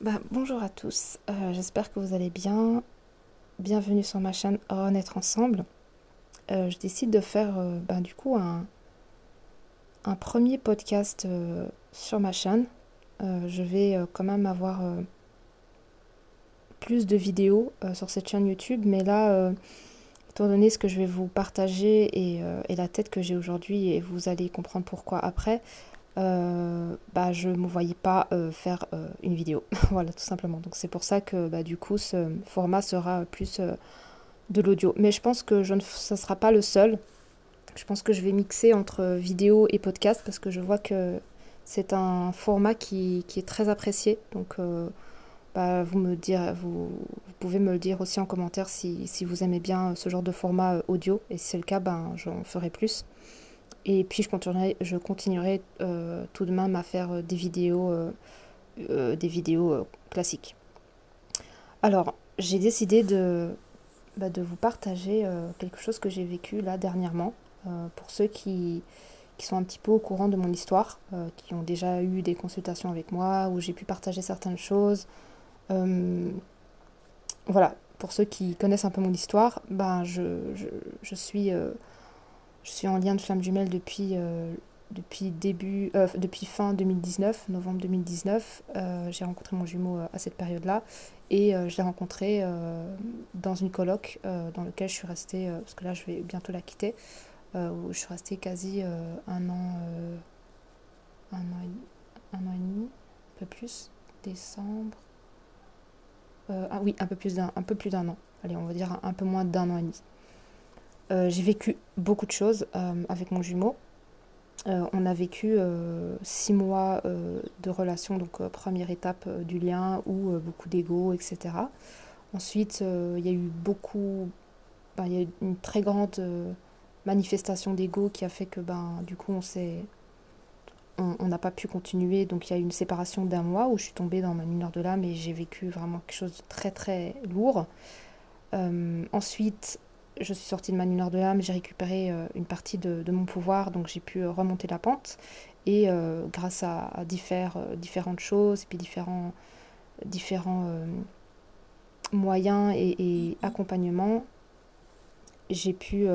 Bonjour à tous, j'espère que vous allez bien. Bienvenue sur ma chaîne Renaître Ensemble. Je décide de faire du coup un premier podcast sur ma chaîne. Je vais quand même avoir plus de vidéos sur cette chaîne YouTube, mais là, étant donné ce que je vais vous partager et la tête que j'ai aujourd'hui, et vous allez comprendre pourquoi après, je ne me voyais pas faire une vidéo. Voilà, tout simplement. Donc c'est pour ça que du coup ce format sera plus de l'audio. Mais je pense que ça ne sera pas le seul. Je pense que je vais mixer entre vidéo et podcast parce que je vois que c'est un format qui est très apprécié. Donc vous pouvez me le dire aussi en commentaire si vous aimez bien ce genre de format audio. Et si c'est le cas, j'en ferai plus. Et puis je continuerai tout de même à faire des vidéos classiques. Alors, j'ai décidé de vous partager quelque chose que j'ai vécu là dernièrement. Pour ceux qui sont un petit peu au courant de mon histoire, qui ont déjà eu des consultations avec moi, où j'ai pu partager certaines choses. Euh, voilà, pour ceux qui connaissent un peu mon histoire, je suis en lien de flamme jumelle depuis fin 2019, novembre 2019. J'ai rencontré mon jumeau à cette période-là et je l'ai rencontré dans une coloc dans laquelle je suis restée, parce que là je vais bientôt la quitter, où je suis restée quasi un an et demi, un peu plus, décembre. Ah oui, un peu plus d'un an. Allez, on va dire un peu moins d'un an et demi. J'ai vécu beaucoup de choses avec mon jumeau. On a vécu 6 mois de relation, donc première étape du lien où beaucoup d'ego, etc. Ensuite, il y a eu il y a eu une très grande manifestation d'ego qui a fait que du coup on n'a pas pu continuer. Donc il y a eu une séparation d'un mois où je suis tombée dans ma mineur de l'âme et j'ai vécu vraiment quelque chose de très très lourd. Ensuite, je suis sortie de ma mineur de l'âme, j'ai récupéré une partie de mon pouvoir, donc j'ai pu remonter la pente. Et grâce à différentes choses, et puis différents moyens et accompagnements, j'ai pu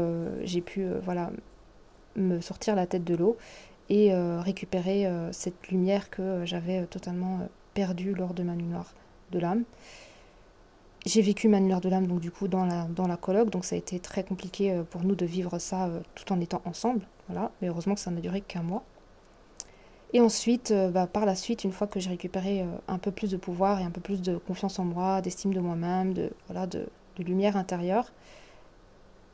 voilà, me sortir la tête de l'eau et récupérer cette lumière que j'avais totalement perdue lors de ma mineur de l'âme. J'ai vécu ma lueur de l'âme donc du coup dans la coloc, donc ça a été très compliqué pour nous de vivre ça tout en étant ensemble, voilà. Mais heureusement que ça n'a duré qu'un mois. Et ensuite, par la suite, une fois que j'ai récupéré un peu plus de pouvoir et un peu plus de confiance en moi, d'estime de moi-même, de lumière intérieure,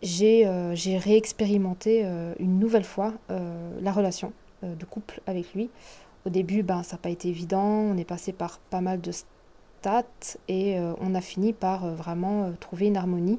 j'ai réexpérimenté une nouvelle fois la relation de couple avec lui. Au début, ça n'a pas été évident, on est passé par pas mal de et on a fini par vraiment trouver une harmonie.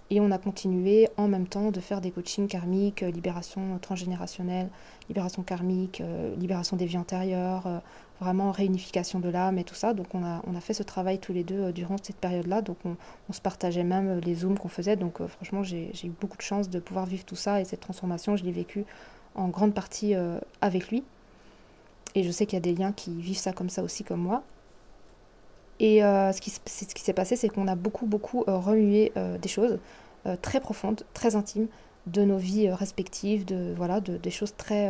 Et on a continué en même temps de faire des coachings karmiques, libération transgénérationnelle, libération karmique, libération des vies antérieures, vraiment réunification de l'âme et tout ça. Donc on a fait ce travail tous les deux durant cette période-là. Donc on se partageait même les zooms qu'on faisait. Donc franchement, j'ai eu beaucoup de chance de pouvoir vivre tout ça. Et cette transformation, je l'ai vécue en grande partie avec lui. Et je sais qu'il y a des liens qui vivent ça comme ça aussi, comme moi. Et ce qui s'est passé, c'est qu'on a beaucoup remué des choses très profondes, très intimes de nos vies respectives, des choses très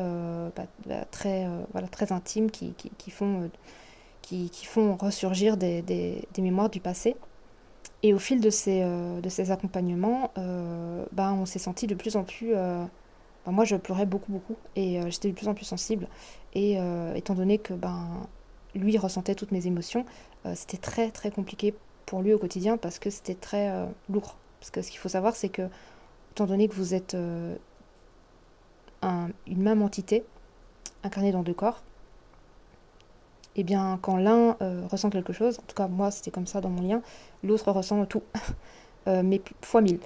intimes qui font ressurgir des mémoires du passé. Et au fil de ces accompagnements, on s'est senti de plus en plus... moi, je pleurais beaucoup et j'étais de plus en plus sensible. Et étant donné que lui ressentait toutes mes émotions, c'était très très compliqué pour lui au quotidien parce que c'était très lourd. Parce que ce qu'il faut savoir, c'est que, étant donné que vous êtes une même entité incarnée dans deux corps, et bien quand l'un ressent quelque chose, en tout cas moi c'était comme ça dans mon lien, l'autre ressent tout, mais fois mille.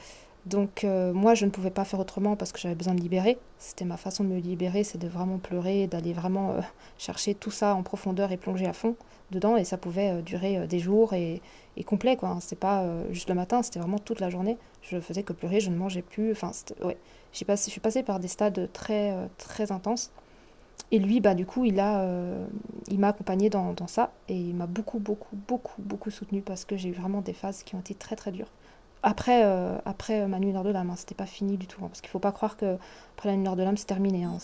Donc moi je ne pouvais pas faire autrement parce que j'avais besoin de libérer. C'était ma façon de me libérer, c'est de vraiment pleurer, d'aller vraiment chercher tout ça en profondeur et plonger à fond dedans. Et ça pouvait durer des jours et complet quoi. C'est pas juste le matin, c'était vraiment toute la journée. Je faisais que pleurer, je ne mangeais plus. Enfin ouais, je suis passée par des stades très très intenses. Et lui, bah, du coup, il m'a accompagné dans ça et il m'a beaucoup, beaucoup, beaucoup, beaucoup soutenu parce que j'ai eu vraiment des phases qui ont été très, très dures. Après ma nuit noire de l'âme, hein, c'était pas fini du tout, hein, parce qu'il faut pas croire que après la nuit noire de l'âme, c'est terminé, hein.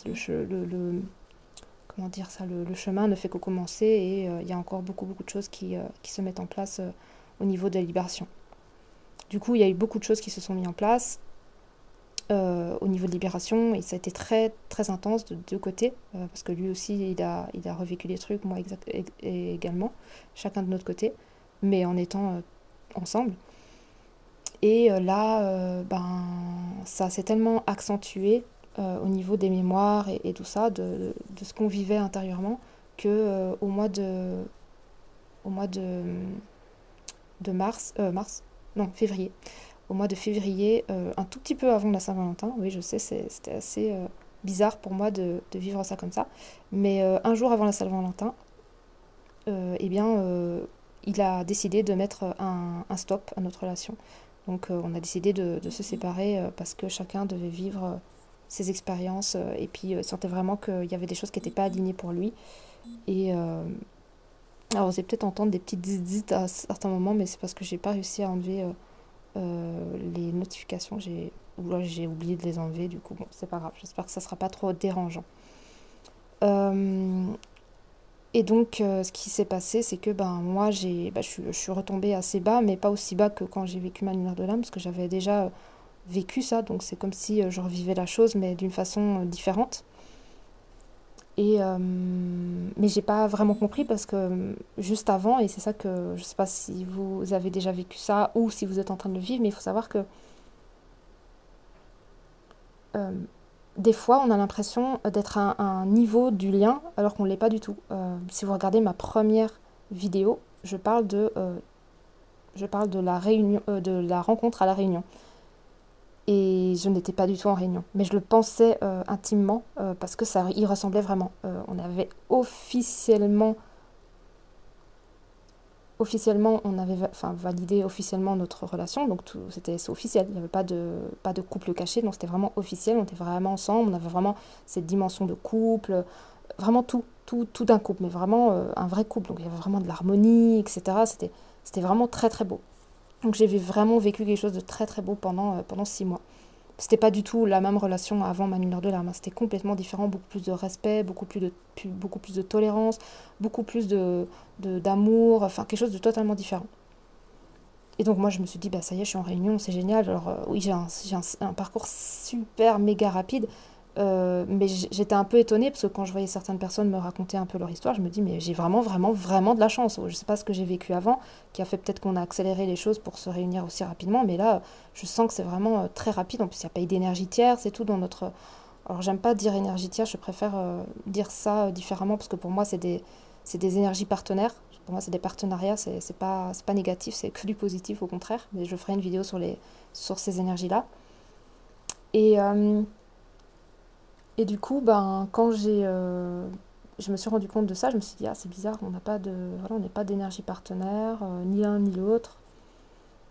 Comment dire ça, le chemin ne fait que commencer et il y a encore beaucoup, beaucoup de choses qui se mettent en place au niveau de la libération. Du coup, il y a eu beaucoup de choses qui se sont mises en place au niveau de libération et ça a été très très intense de deux côtés parce que lui aussi il a revécu des trucs, moi et également, chacun de notre côté, mais en étant ensemble. Et là, ben, ça s'est tellement accentué au niveau des mémoires et tout ça, de ce qu'on vivait intérieurement, que au mois de non, février, au mois de février, un tout petit peu avant la Saint-Valentin. Oui, je sais, c'était assez bizarre pour moi de vivre ça comme ça. Mais un jour avant la Saint-Valentin, eh bien, il a décidé de mettre un stop à notre relation. Donc, on a décidé de se séparer parce que chacun devait vivre ses expériences. Et puis, il sentait vraiment qu'il y avait des choses qui n'étaient pas alignées pour lui. Et alors, vous allez peut-être entendre des petites dites à certains moments, mais c'est parce que j'ai pas réussi à enlever les notifications, j'ai oublié de les enlever, du coup, bon, c'est pas grave. J'espère que ça sera pas trop dérangeant. Euh, et donc, ce qui s'est passé, c'est que ben, moi, je suis retombée assez bas, mais pas aussi bas que quand j'ai vécu ma lumière de l'âme, parce que j'avais déjà vécu ça, donc c'est comme si je revivais la chose, mais d'une façon différente. Mais j'ai pas vraiment compris parce que juste avant, et c'est ça que je sais pas si vous avez déjà vécu ça ou si vous êtes en train de le vivre, mais il faut savoir que euh, des fois on a l'impression d'être à un niveau du lien alors qu'on ne l'est pas du tout. Si vous regardez ma première vidéo, je parle de la réunion, de la rencontre à la Réunion. Et je n'étais pas du tout en réunion. Mais je le pensais intimement parce que ça y ressemblait vraiment. On avait officiellement, on avait enfin, validé officiellement notre relation. Donc c'est officiel. Il n'y avait pas de couple caché. Donc c'était vraiment officiel. On était vraiment ensemble. On avait vraiment cette dimension de couple. Vraiment tout d'un couple. Mais vraiment un vrai couple. Donc il y avait vraiment de l'harmonie, etc. C'était vraiment très très beau. Donc j'ai vraiment vécu quelque chose de très très beau pendant 6 mois. C'était pas du tout la même relation avant ma mineur de larmes. C'était complètement différent, beaucoup plus de respect, beaucoup plus de tolérance, beaucoup plus d'amour, enfin quelque chose de totalement différent. Et donc moi je me suis dit, bah ça y est, je suis en réunion, c'est génial. Alors oui, j'ai un parcours super méga rapide, mais j'étais un peu étonnée parce que quand je voyais certaines personnes me raconter un peu leur histoire, je me dis, mais j'ai vraiment, vraiment, vraiment de la chance. Je sais pas ce que j'ai vécu avant, qui a fait peut-être qu'on a accéléré les choses pour se réunir aussi rapidement, mais là, je sens que c'est vraiment très rapide. En plus, il n'y a pas eu d'énergie tiers, c'est tout dans notre... Alors j'aime pas dire énergie tiers, je préfère dire ça différemment parce que pour moi, c'est des énergies partenaires. Pour moi, c'est des partenariats, c'est pas négatif, c'est que du positif au contraire. Mais je ferai une vidéo sur ces énergies-là. Et, euh, et du coup, ben, je me suis rendu compte de ça, je me suis dit, ah, c'est bizarre, voilà, on n'est pas d'énergie partenaire, ni l'un ni l'autre.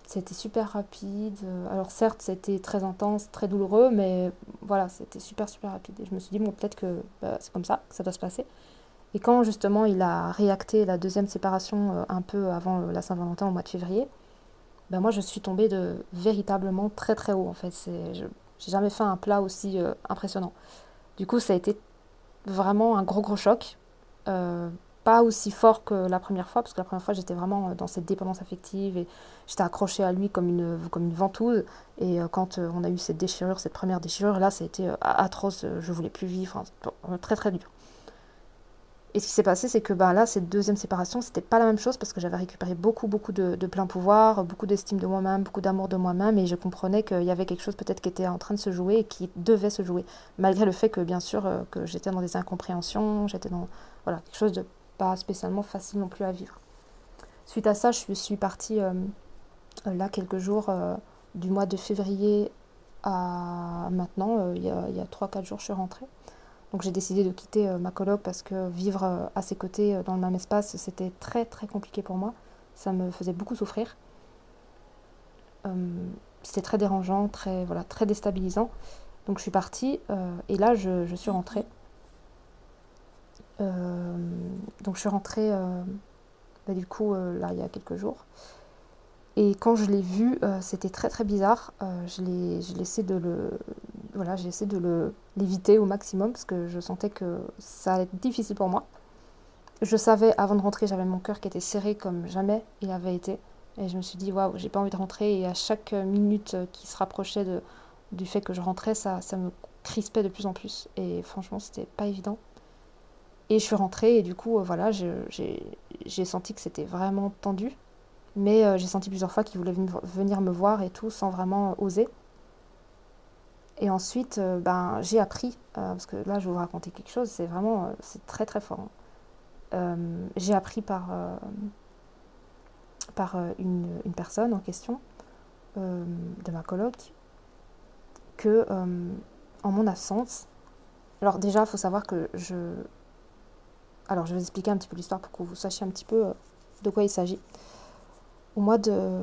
C'était super rapide. Alors certes, c'était très intense, très douloureux, mais voilà, c'était super, super rapide. Et je me suis dit, bon, peut-être que bah, c'est comme ça que ça doit se passer. Et quand justement il a réacté la deuxième séparation un peu avant la Saint-Valentin au mois de février, ben moi je suis tombée de véritablement très très haut en fait. J'ai jamais fait un plat aussi impressionnant. Du coup ça a été vraiment un gros gros choc. Euh, Pas aussi fort que la première fois, parce que la première fois j'étais vraiment dans cette dépendance affective et j'étais accrochée à lui comme une ventouse. Et quand on a eu cette déchirure, cette première déchirure, là ça a été atroce, je voulais plus vivre, enfin, très très dur. Et ce qui s'est passé, c'est que bah, là, cette deuxième séparation, c'était pas la même chose parce que j'avais récupéré beaucoup, beaucoup de plein pouvoir, beaucoup d'estime de moi-même, beaucoup d'amour de moi-même, et je comprenais qu'il y avait quelque chose peut-être qui était en train de se jouer et qui devait se jouer. Malgré le fait que, bien sûr, que j'étais dans des incompréhensions, j'étais dans voilà, quelque chose de pas spécialement facile non plus à vivre. Suite à ça, je suis partie là quelques jours du mois de février à maintenant, il y a 3-4 jours, je suis rentrée. Donc j'ai décidé de quitter ma coloc parce que vivre à ses côtés dans le même espace, c'était très très compliqué pour moi. Ça me faisait beaucoup souffrir. C'était très dérangeant, voilà, très déstabilisant. Donc je suis partie et là je suis rentrée. Euh, donc je suis rentrée du coup là il y a quelques jours. Et quand je l'ai vu, c'était très très bizarre. J'ai essayé de voilà, j'ai essayé de l'éviter au maximum parce que je sentais que ça allait être difficile pour moi. Je savais avant de rentrer, j'avais mon cœur qui était serré comme jamais il avait été. Et je me suis dit, waouh, j'ai pas envie de rentrer. Et à chaque minute qui se rapprochait du fait que je rentrais, ça me crispait de plus en plus. Et franchement, c'était pas évident. Et je suis rentrée et du coup, voilà, j'ai senti que c'était vraiment tendu. Mais j'ai senti plusieurs fois qu'il voulait venir me voir et tout sans vraiment oser. Et ensuite, ben, j'ai appris, parce que là je vais vous raconter quelque chose, c'est vraiment, c'est très très fort, hein. J'ai appris par une personne en question, de ma coloc, que en mon absence, alors déjà il faut savoir que alors je vais vous expliquer un petit peu l'histoire pour que vous sachiez un petit peu de quoi il s'agit. Au mois de,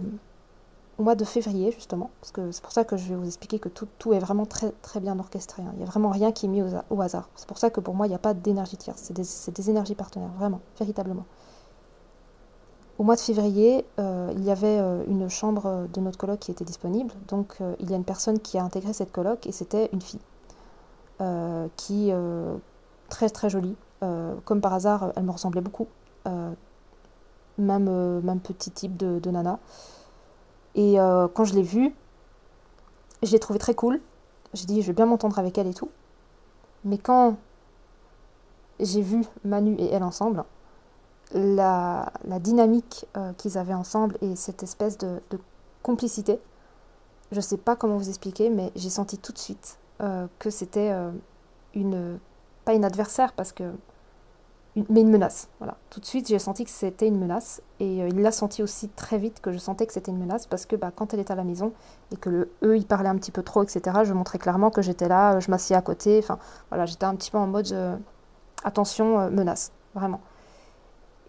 Au mois de février, justement, parce que c'est pour ça que je vais vous expliquer que tout est vraiment très, très bien orchestré, hein. Il n'y a vraiment rien qui est mis au hasard. C'est pour ça que pour moi, il n'y a pas d'énergie tierce. C'est des énergies partenaires, vraiment, véritablement. Au mois de février, il y avait une chambre de notre coloc qui était disponible. Donc, il y a une personne qui a intégré cette coloc et c'était une fille qui, très, très jolie. Comme par hasard, elle me ressemblait beaucoup. Euh, même petit type de nana. Et quand je l'ai vue, je l'ai trouvée très cool. J'ai dit, je vais bien m'entendre avec elle et tout. Mais quand j'ai vu Manu et elle ensemble, la dynamique qu'ils avaient ensemble et cette espèce de complicité, je sais pas comment vous expliquer, mais j'ai senti tout de suite que c'était une... pas une adversaire, parce que mais une menace. Voilà. Tout de suite, j'ai senti que c'était une menace. Et il l'a senti aussi très vite que je sentais que c'était une menace parce que bah, quand elle était à la maison et que eux, ils parlaient un petit peu trop, etc., je montrais clairement que j'étais là, je m'assieds à côté. Enfin, voilà, j'étais un petit peu en mode attention, menace, vraiment.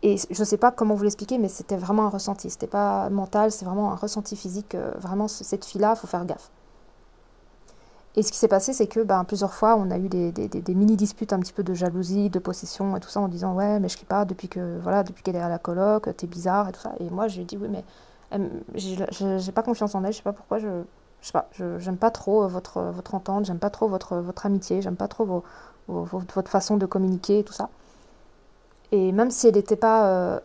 Et je ne sais pas comment vous l'expliquer, mais c'était vraiment un ressenti. C'était pas mental, c'est vraiment un ressenti physique. Vraiment, cette fille-là, il faut faire gaffe. Et ce qui s'est passé, c'est que ben, plusieurs fois, on a eu des mini-disputes un petit peu de jalousie, de possession et tout ça, en disant ouais, mais je quitte pas depuis que voilà, depuis qu'elle est à la coloc, t'es bizarre et tout ça. Et moi, je lui ai dit oui, mais j'ai pas confiance en elle, je sais pas pourquoi, je sais pas, j'aime pas trop votre entente, j'aime pas trop votre amitié, j'aime pas trop votre façon de communiquer et tout ça. Et même si elle n'était pas,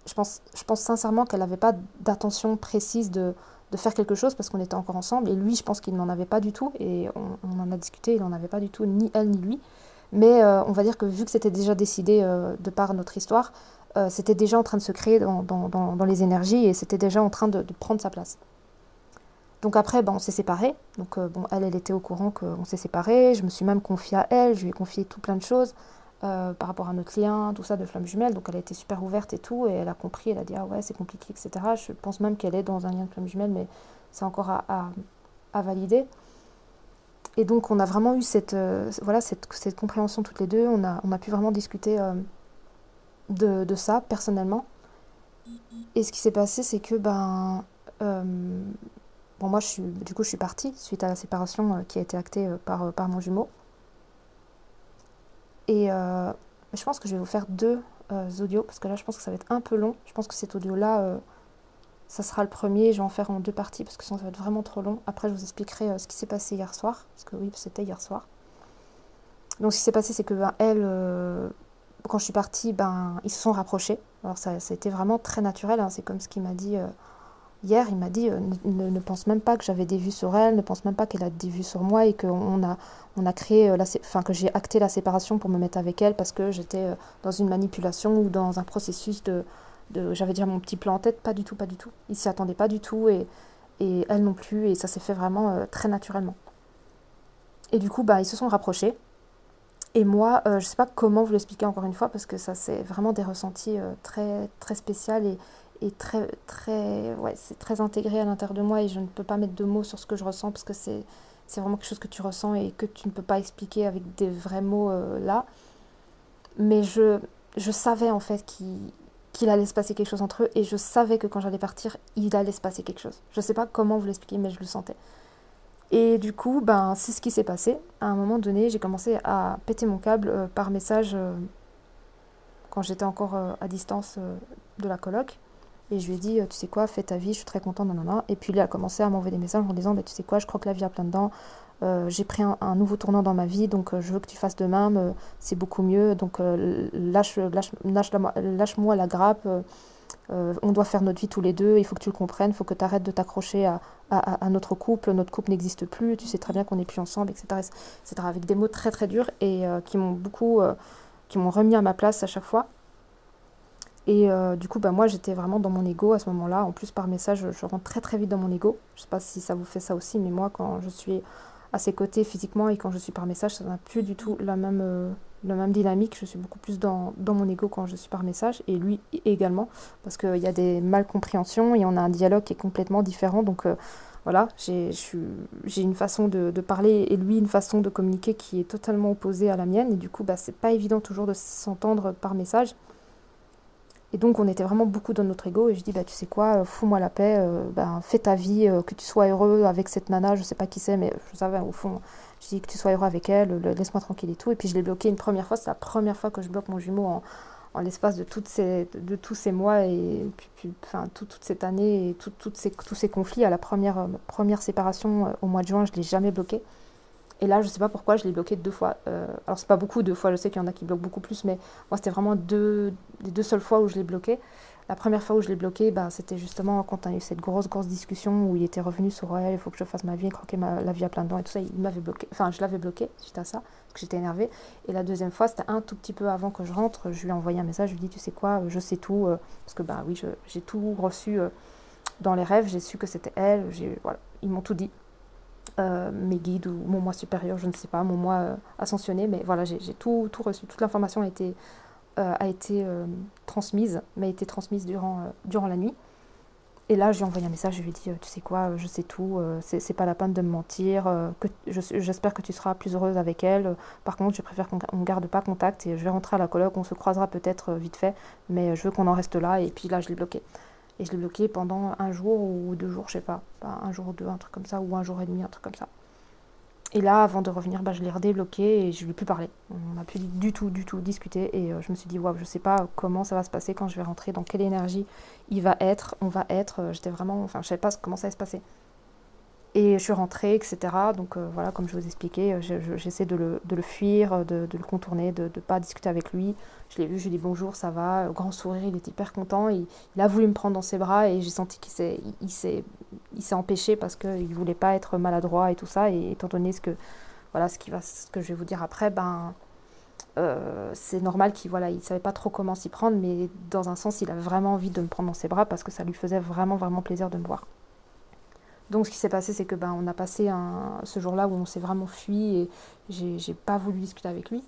je pense sincèrement qu'elle n'avait pas d'attention précise de faire quelque chose parce qu'on était encore ensemble. Et lui, je pense qu'il n'en avait pas du tout. Et on en a discuté, il n'en avait pas du tout, ni elle ni lui. Mais on va dire que vu que c'était déjà décidé de par notre histoire, c'était déjà en train de se créer dans les énergies et c'était déjà en train de prendre sa place. Donc après, ben, on s'est séparés. Donc bon, elle était au courant qu'on s'est séparés. Je me suis même confiée à elle. Je lui ai confié tout plein de choses par rapport à notre lien, tout ça de flamme jumelle. Donc elle a été super ouverte et tout. Et elle a compris, elle a dit ah ouais, c'est compliqué, etc. Je pense même qu'elle est dans un lien de flamme jumelle, mais c'est encore à valider. Et donc on a vraiment eu voilà, cette compréhension toutes les deux. On a pu vraiment discuter de ça personnellement. Et ce qui s'est passé, c'est que ben, euh, bon, moi, du coup, je suis partie suite à la séparation qui a été actée par mon jumeau. Et je pense que je vais vous faire deux audios, parce que là, je pense que ça va être un peu long. Je pense que cet audio-là, ça sera le premier. Je vais en faire en deux parties, parce que sinon, ça va être vraiment trop long. Après, je vous expliquerai ce qui s'est passé hier soir, parce que oui, c'était hier soir. Donc, ce qui s'est passé, c'est que ben, elle, quand je suis partie, ben, ils se sont rapprochés. Alors, ça a été vraiment très naturel, hein. C'est comme ce qu'il m'a dit hier. Il m'a dit ne pense même pas que j'avais des vues sur elle, ne pense même pas qu'elle a des vues sur moi et on a créé, enfin, que j'ai acté la séparation pour me mettre avec elle parce que j'étais dans une manipulation ou dans un processus j'avais déjà mon petit plan en tête. Pas du tout, pas du tout. Il s'y attendait pas du tout et elle non plus. Et ça s'est fait vraiment très naturellement. Et du coup, bah, ils se sont rapprochés. Et moi, je sais pas comment vous l'expliquer encore une fois parce que ça c'est vraiment des ressentis très très spéciaux et très très ouais, c'est très intégré à l'intérieur de moi et je ne peux pas mettre de mots sur ce que je ressens parce que c'est vraiment quelque chose que tu ressens et que tu ne peux pas expliquer avec des vrais mots là. Mais je savais en fait qu'il allait se passer quelque chose entre eux et je savais que quand j'allais partir, il allait se passer quelque chose. Je sais pas comment vous l'expliquer mais je le sentais. Et du coup, ben, c'est ce qui s'est passé. À un moment donné, j'ai commencé à péter mon câble par message quand j'étais encore à distance de la coloc. Et je lui ai dit, tu sais quoi, fais ta vie, je suis très contente, nanana. Et puis il a commencé à m'envoyer des messages en disant, bah, tu sais quoi, je crois que la vie a plein dedans. J'ai pris un nouveau tournant dans ma vie, donc je veux que tu fasses de même, c'est beaucoup mieux. Donc lâche-moi la grappe, on doit faire notre vie tous les deux, il faut que tu le comprennes, il faut que tu arrêtes de t'accrocher à notre couple n'existe plus, tu sais très bien qu'on n'est plus ensemble, etc., etc. Avec des mots très très durs et qui m'ont remis à ma place à chaque fois. Et du coup, bah, moi, j'étais vraiment dans mon ego à ce moment-là. En plus, par message, je rentre très très vite dans mon ego. Je sais pas si ça vous fait ça aussi, mais moi, quand je suis à ses côtés physiquement et quand je suis par message, ça n'a plus du tout la même dynamique. Je suis beaucoup plus dans mon ego quand je suis par message, et lui également, parce qu'il y a des malcompréhensions et on a un dialogue qui est complètement différent. Donc voilà, j'ai une façon de parler et lui une façon de communiquer qui est totalement opposée à la mienne. Et du coup, bah, c'est pas évident toujours de s'entendre par message. Et donc on était vraiment beaucoup dans notre ego et je dis bah tu sais quoi, fous-moi la paix, bah, fais ta vie, que tu sois heureux avec cette nana, je sais pas qui c'est mais je savais au fond, je dis que tu sois heureux avec elle, laisse-moi tranquille et tout. Et puis je l'ai bloqué une première fois, c'est la première fois que je bloque mon jumeau en l'espace de tous ces mois et enfin toute cette année et tous ces conflits. À la première séparation au mois de juin, je l'ai jamais bloqué. Et là, je sais pas pourquoi, je l'ai bloqué 2 fois. Alors, c'est pas beaucoup, 2 fois, je sais qu'il y en a qui bloquent beaucoup plus, mais moi, c'était vraiment les 2 seules fois où je l'ai bloqué. La première fois où je l'ai bloqué, bah, c'était justement quand on a eu cette grosse discussion où il était revenu sur elle, il faut que je fasse ma vie, croquer la vie à plein dents et tout ça. Il m'avait bloqué, enfin, je l'avais bloqué suite à ça, parce que j'étais énervée. Et la deuxième fois, c'était un tout petit peu avant que je rentre, je lui ai envoyé un message, je lui ai dit, tu sais quoi, je sais tout, parce que, bah oui, j'ai tout reçu dans les rêves, j'ai su que c'était elle, voilà, ils m'ont tout dit. Mes guides ou mon moi supérieur, je ne sais pas, mon moi ascensionné, mais voilà, j'ai tout reçu, toute l'information a été transmise, m'a été transmise durant la nuit. Et là, j'ai envoyé un message, je lui ai dit, tu sais quoi, je sais tout, c'est pas la peine de me mentir, j'espère que tu seras plus heureuse avec elle. Par contre, je préfère qu'on garde pas contact et je vais rentrer à la coloc, on se croisera peut-être vite fait, mais je veux qu'on en reste là. Et puis là, je l'ai bloqué. Et je l'ai bloqué pendant 1 jour ou 2 jours, je sais pas, 1 jour ou deux, un truc comme ça, ou 1 jour et demi, un truc comme ça. Et là, avant de revenir, bah, je l'ai redébloqué et je lui ai plus parlé. On n'a plus du tout discuté. Et je me suis dit, waouh, je sais pas comment ça va se passer quand je vais rentrer, dans quelle énergie on va être. J'étais vraiment, enfin, je savais pas comment ça allait se passer. Et je suis rentrée, etc. Donc voilà, comme je vous expliquais, j'essaie de le fuir, de le contourner, de ne pas discuter avec lui. Je l'ai vu, je lui ai dit bonjour, ça va, grand sourire, il était hyper content. Il a voulu me prendre dans ses bras et j'ai senti il s'est empêché parce qu'il ne voulait pas être maladroit et tout ça. Et étant donné voilà, ce que je vais vous dire après, ben, c'est normal qu'il voilà, il savait pas trop comment s'y prendre, mais dans un sens, il avait vraiment envie de me prendre dans ses bras parce que ça lui faisait vraiment plaisir de me voir. Donc ce qui s'est passé, c'est que ben, on a passé ce jour-là où on s'est vraiment fui et j'ai pas voulu discuter avec lui.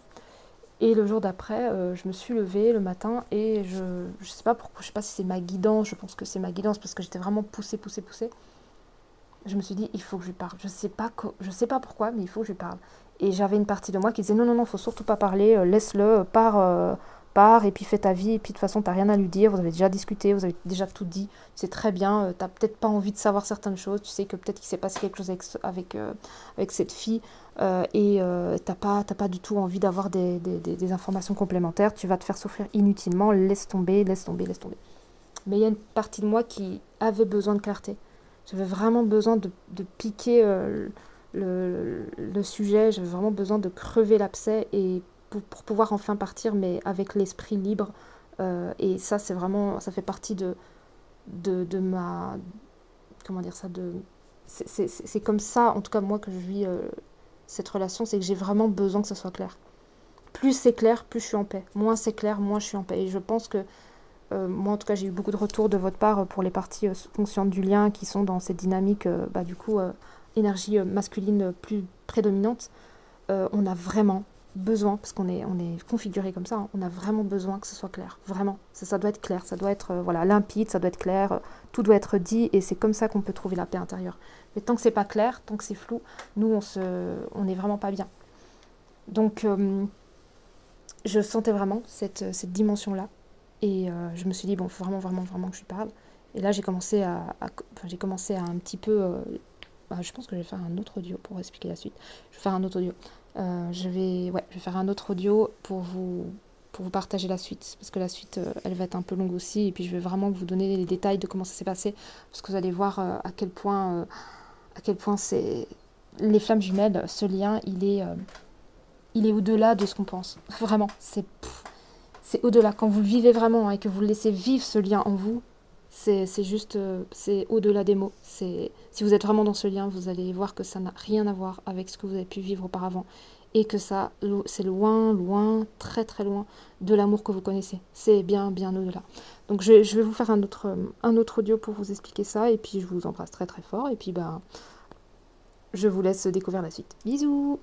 Et le jour d'après, je me suis levée le matin et je sais pas pourquoi, je sais pas si c'est ma guidance, je pense que c'est ma guidance parce que j'étais vraiment poussée. Je me suis dit, il faut que je lui parle. Je sais pas pourquoi, mais il faut que je lui parle. Et j'avais une partie de moi qui disait, non, faut surtout pas parler, laisse-le, pars, et puis fais ta vie, et puis de toute façon, t'as rien à lui dire, vous avez déjà discuté, vous avez déjà tout dit, c'est très bien, t'as peut-être pas envie de savoir certaines choses, tu sais que peut-être qu'il s'est passé quelque chose avec cette fille, et t'as pas du tout envie d'avoir des informations complémentaires, tu vas te faire souffrir inutilement, laisse tomber. Mais il y a une partie de moi qui avait besoin de clarté. J'avais vraiment besoin de piquer le sujet, j'avais vraiment besoin de crever l'abcès et pour pouvoir enfin partir, mais avec l'esprit libre. Et ça, c'est vraiment, ça fait partie de ma, comment dire ça, c'est comme ça, en tout cas moi, que je vis cette relation, c'est que j'ai vraiment besoin que ça soit clair. Plus c'est clair, plus je suis en paix. Moins c'est clair, moins je suis en paix. Et je pense que moi, en tout cas, j'ai eu beaucoup de retours de votre part pour les parties conscientes du lien qui sont dans cette dynamique, énergie masculine plus prédominante. On a vraiment besoin, parce qu'on est configuré comme ça, hein, on a vraiment besoin que ce soit clair. Vraiment. Ça doit être clair, ça doit être voilà, limpide, ça doit être clair, tout doit être dit, et c'est comme ça qu'on peut trouver la paix intérieure. Mais tant que c'est pas clair, tant que c'est flou, nous, on n'est vraiment pas bien. Donc, je sentais vraiment cette dimension-là. Et je me suis dit, bon, il faut vraiment que je lui parle. Et là, j'ai commencé à un petit peu... je pense que je vais faire un autre audio pour expliquer la suite. Je vais faire un autre audio. Je vais faire un autre audio pour vous pour vous partager la suite, parce que la suite, elle va être un peu longue aussi, et puis je vais vraiment vous donner les détails de comment ça s'est passé, parce que vous allez voir à quel point c'est... Les flammes jumelles, ce lien, il est au-delà de ce qu'on pense. Vraiment, c'est au-delà. Quand vous le vivez vraiment et que vous le laissez vivre ce lien en vous, c'est juste, c'est au-delà des mots. Si vous êtes vraiment dans ce lien, vous allez voir que ça n'a rien à voir avec ce que vous avez pu vivre auparavant. Et que ça, c'est loin, loin, très très loin de l'amour que vous connaissez. C'est bien, bien au-delà. Donc je vais vous faire un autre audio pour vous expliquer ça. Et puis je vous embrasse très très fort. Et puis je vous laisse découvrir la suite. Bisous!